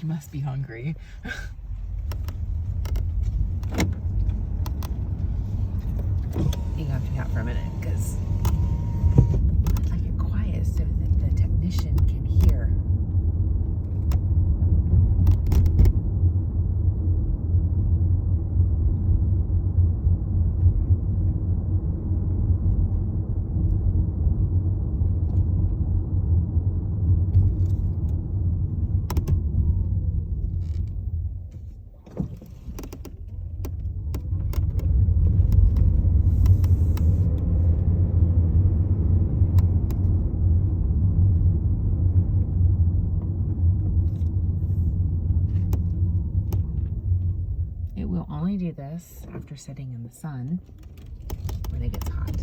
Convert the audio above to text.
You must be hungry. You have to out for a minute because I'd like it quiet so that the technician can hear. It will only do this after sitting in the sun when it gets hot.